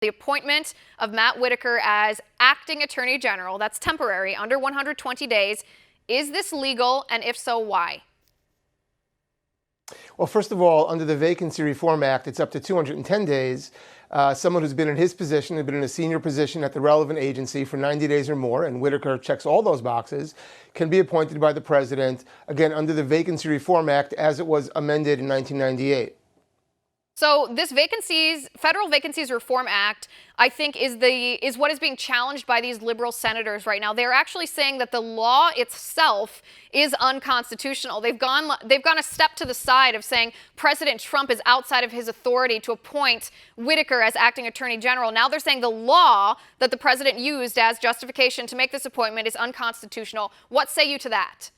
The appointment of Matt Whitaker as acting attorney general, that's temporary, under 120 days. Is this legal, and if so, why? Well, first of all, under the Vacancy Reform Act, it's up to 210 days. Someone who's been in his position, has been in a senior position at the relevant agency for 90 days or more, and Whitaker checks all those boxes, can be appointed by the president, again, under the Vacancy Reform Act as it was amended in 1998. So this Federal Vacancies Reform Act, I think, is what is being challenged by these liberal senators right now. They're actually saying that the law itself is unconstitutional. They've gone a step to the side of saying President Trump is outside of his authority to appoint Whitaker as acting attorney general. Now they're saying the law that the president used as justification to make this appointment is unconstitutional. What say you to that?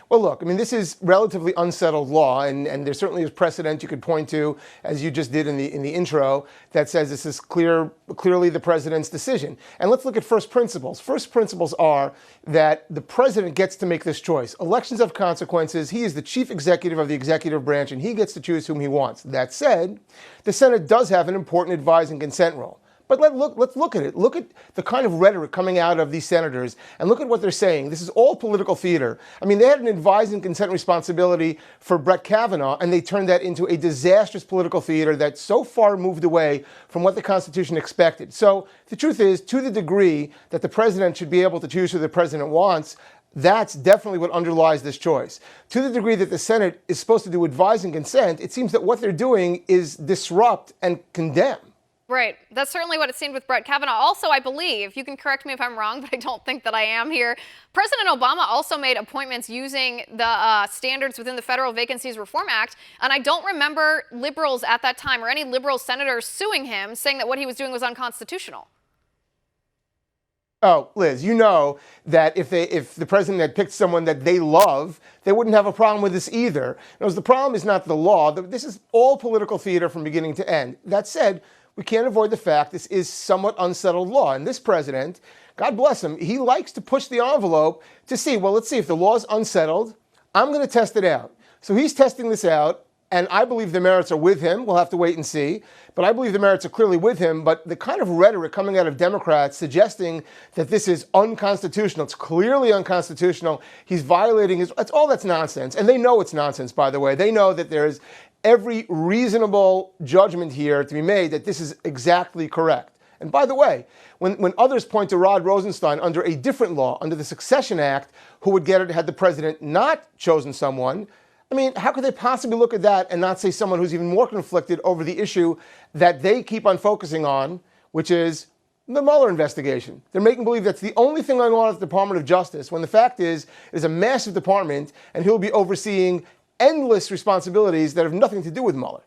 Well, look, I mean, this is relatively unsettled law, and there certainly is precedent you could point to, as you just did in the intro, that says this is clearly the president's decision. And let's look at first principles. First principles are that the president gets to make this choice. Elections have consequences. He is the chief executive of the executive branch, and he gets to choose whom he wants. That said, the Senate does have an important advise and consent role. But let's look at it. Look at the kind of rhetoric coming out of these senators and look at what they're saying. This is all political theater. I mean, they had an advise and consent responsibility for Brett Kavanaugh, and they turned that into a disastrous political theater that so far moved away from what the Constitution expected. So the truth is, to the degree that the president should be able to choose who the president wants, that's definitely what underlies this choice. To the degree that the Senate is supposed to do advise and consent, it seems that what they're doing is disrupt and condemn. Right. That's certainly what it seemed with Brett Kavanaugh. Also, I believe, you can correct me if I'm wrong, but I don't think that I am here, President Obama also made appointments using the standards within the Federal Vacancies Reform Act, and I don't remember liberals at that time or any liberal senators suing him, saying that what he was doing was unconstitutional. Oh, Liz, you know that if the president had picked someone that they love, they wouldn't have a problem with this either. The problem is not the law. This is all political theater from beginning to end. That said, we can't avoid the fact this is somewhat unsettled law. And this president, God bless him, he likes to push the envelope to see, well, let's see, if the law is unsettled, I'm going to test it out. So he's testing this out, and I believe the merits are with him. We'll have to wait and see. But I believe the merits are clearly with him. But the kind of rhetoric coming out of Democrats suggesting that this is unconstitutional, it's clearly unconstitutional, he's violating that's nonsense. And they know it's nonsense, by the way. They know that there's every reasonable judgment here to be made that this is exactly correct. And by the way, when others point to Rod Rosenstein under a different law, under the Succession Act, who would get it had the president not chosen someone, I mean, how could they possibly look at that and not say someone who's even more conflicted over the issue that they keep on focusing on, which is the Mueller investigation? They're making believe that's the only thing going on at the Department of Justice, when the fact is, it is a massive department, and he'll be overseeing endless responsibilities that have nothing to do with Mueller.